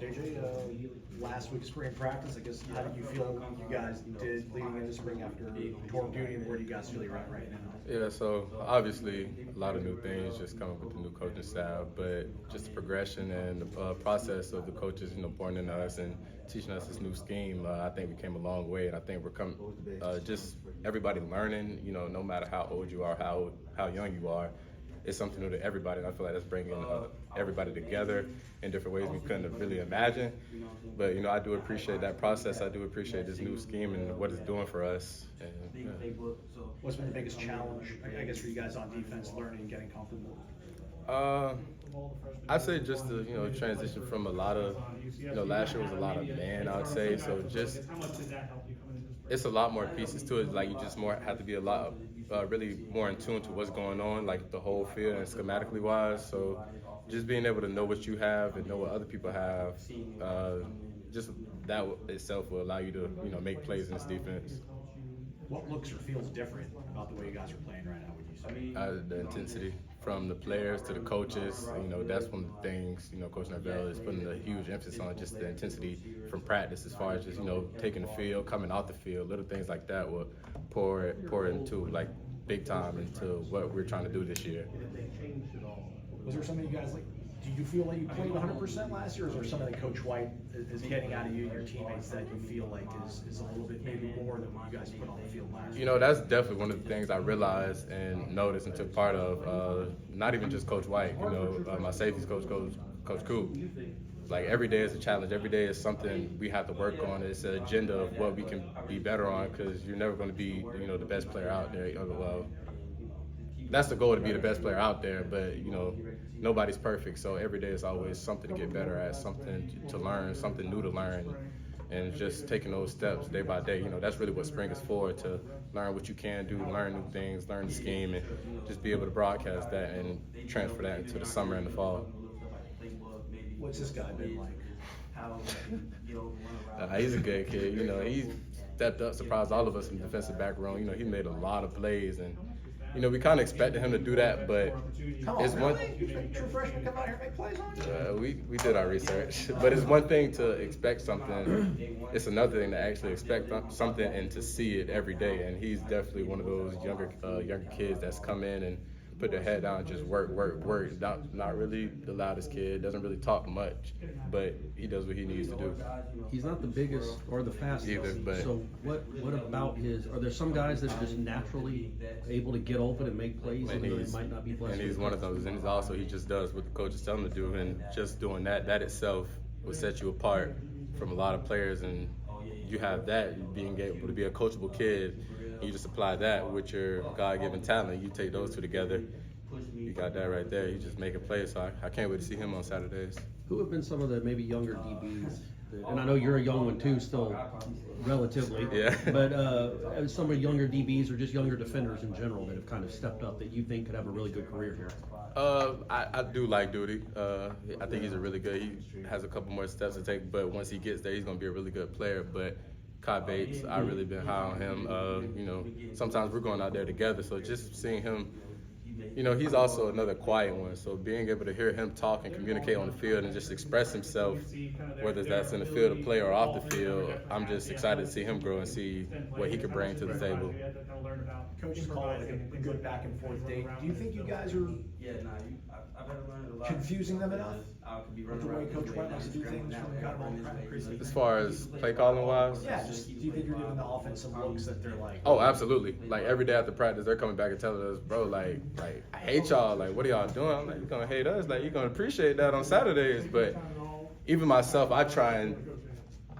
KJ, last week of spring practice, I guess, how did you feel you guys did leading into spring after tour of duty, and where do you guys feel you're at right now? Yeah, so obviously a lot of new things just coming with the new coaching staff, but just the progression and the process of the coaches, pouring into us and teaching us this new scheme, I think we came a long way, and I think we're coming, just everybody learning, no matter how old you are, how young you are. It's something new to everybody, and I feel like that's bringing everybody together in different ways we couldn't have really imagined. But, I do appreciate that process. I do appreciate this new scheme and what it's doing for us. And, yeah. What's been the biggest challenge, I guess, for you guys on defense, learning, getting comfortable? I'd say just the, transition from a lot of, last year was a lot of man, I would say. So just, it's a lot more pieces to it. Like, you just have to be a lot really more in tune to what's going on, like the whole field and schematically wise. So just being able to know what you have and know what other people have, just that itself will allow you to, make plays in this defense. What looks or feels different about the way you guys are playing right now, would you say? The intensity from the players to the coaches, that's one of the things, Coach Neville is putting a huge emphasis on, just the intensity from practice as far as just, taking the field, coming out the field, little things like that will pour into, like, big time into what we're trying to do this year. Was there something you guys, like, do you feel like you played 100% last year, or is there something that Coach White is getting out of you and your teammates that you feel like is a little bit maybe more than what you guys put on the field last year? That's definitely one of the things I realized and noticed and took part of, not even just Coach White, my safeties coach, Coach Coop. Like, every day is a challenge. Every day is something we have to work on. It's an agenda of what we can be better on, because you're never going to be, the best player out there. Well, that's the goal, to be the best player out there, but, nobody's perfect. So every day is always something to get better at, something to learn, something new to learn, and just taking those steps day by day. That's really what spring is for, to learn what you can do, learn new things, learn the scheme, and just be able to broadcast that and transfer that into the summer and the fall. What's this guy been like? He's a good kid. He stepped up, surprised all of us in the defensive back row. He made a lot of plays, and we kind of expected him to do that, but it's one. You expect true freshmen to come out here and make plays on you? We did our research, but it's one thing to expect something. It's another thing to actually expect something and to see it every day. And he's definitely one of those younger kids that's come in and put their head down and just work. Not really the loudest kid, doesn't really talk much, but he does what he needs to do. He's not the biggest or the fastest either, but so what about are there some guys that are just naturally able to get open and make plays, even though they might not be blessed? And he's one of those, and he just does what the coaches tell him to do, and just doing that itself will set you apart from a lot of players. And you have that, being able to be a coachable kid. You just apply that with your God-given talent. You take those two together, you got that right there. You just make a play. So I can't wait to see him on Saturdays. Who have been some of the maybe younger DBs? And I know you're a young one too, still relatively. Yeah. But some of the younger DBs or just younger defenders in general that have kind of stepped up that you think could have a really good career here? I do like Duty. I think he's a really good. He has a couple more steps to take, but once he gets there, he's going to be a really good player. But Kai Bates, I've really been high on him. Sometimes we're going out there together, so just seeing him, he's also another quiet one. So being able to hear him talk and communicate on the field and just express himself, whether that's in the field of play or off the field, I'm just excited to see him grow and see what he can bring to the table. Coaches call it a good back and forth date. Do you think you guys are confusing them enough with the way Coach White likes to do things from kind of all the As far as play calling wise? Yeah, just do you think you're giving the offense some looks that they're like? Oh, absolutely. Like, every day after practice, they're coming back and telling us, bro, like I hate y'all. Like, what are y'all doing? I'm like, you're gonna hate us. Like, you're gonna appreciate that on Saturdays. But even myself, I try and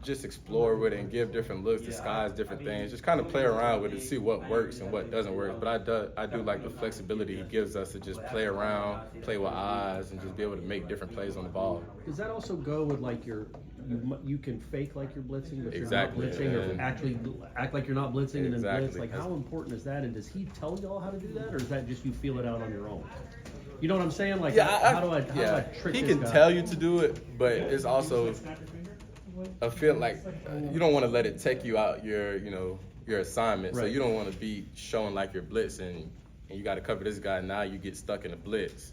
just explore with it and give different looks, disguise different things, just kind of play around with it, see what works and what doesn't work. But I do like the flexibility he gives us to just play around, play with eyes, and just be able to make different plays on the ball. Does that also go with like you can fake like you're blitzing, but Exactly. you're not blitzing, or actually act like you're not blitzing and then Exactly. blitz? Like, how important is that? And does he tell y'all how to do that, or is that just you feel it out on your own? You know what I'm saying? Like, how do I trick He this can guy? tell you to do it, but it's also I feel like you don't want to let it take you out your assignment. Right. So you don't want to be showing like you're blitzing and you got to cover this guy. Now you get stuck in a blitz.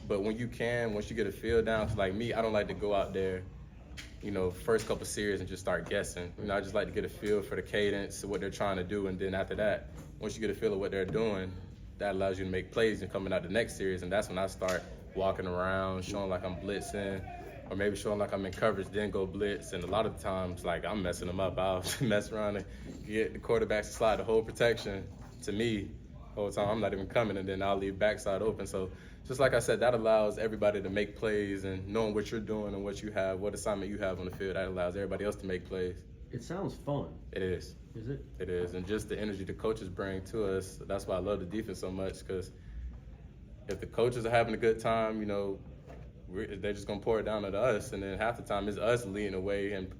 But once you get a feel down, so like me, I don't like to go out there you know, first couple series and just start guessing. You know, I just like to get a feel for the cadence, what they're trying to do, and then after that, once you get a feel of what they're doing, that allows you to make plays and coming out the next series, and that's when I start walking around, showing like I'm blitzing, or maybe showing like I'm in coverage, then go blitz. And a lot of the times, like, I'm messing them up. I'll mess around and get the quarterbacks to slide the whole protection to me the whole time. I'm not even coming, and then I'll leave backside open. So just like I said, that allows everybody to make plays, and knowing what you're doing and what you have, what assignment you have on the field, that allows everybody else to make plays. It sounds fun. It is. Is it? It is. And just the energy the coaches bring to us, that's why I love the defense so much, because if the coaches are having a good time, you know, they're just going to pour it down to us, and then half the time it's us leading the way and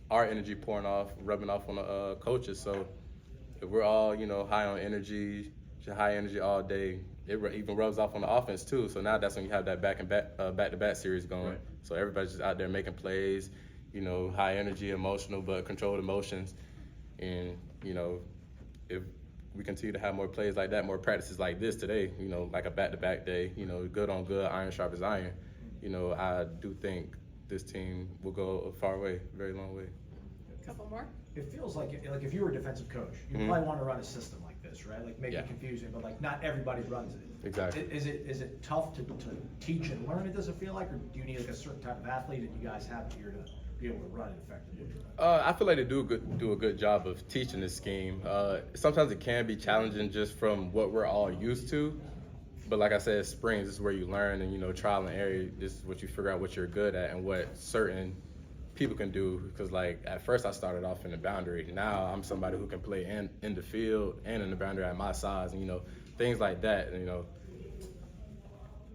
our energy rubbing off on the coaches. So if we're all, you know, high on energy, high energy all day, it even rubs off on the offense too. So now that's when you have that back-to-back series going. Right. So everybody's just out there making plays, you know, high energy, emotional, but controlled emotions. And, you know, if we continue to have more plays like that, more practices like this today, you know, like a back-to-back day, you know, good on good, iron sharp as iron, you know, I do think this team will go a far way, very long way. Couple more. It feels like if you were a defensive coach, you probably want to run a system like this, right? Like make it confusing, but like not everybody runs it. Exactly. Is it tough to teach and learn it, does it feel like, or do you need like a certain type of athlete that you guys have here to be able to run it effectively? I feel like they do a good job of teaching this scheme. Sometimes it can be challenging just from what we're all used to. But like I said, springs is where you learn, and, you know, trial and error, this is what you figure out what you're good at and what certain people can do. Because like at first I started off in the boundary. Now I'm somebody who can play in the field and in the boundary at my size, and, you know, things like that. And, you know,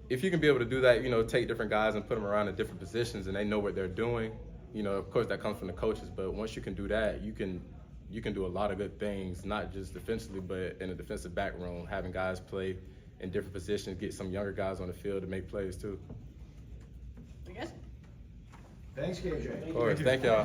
if you can be able to do that, you know, take different guys and put them around in different positions and they know what they're doing, you know, of course that comes from the coaches, but once you can do that, you can do a lot of good things, not just defensively, but in a defensive back room, having guys play in different positions, get some younger guys on the field to make plays too. I guess. Thanks, KJ. Of course, thank y'all.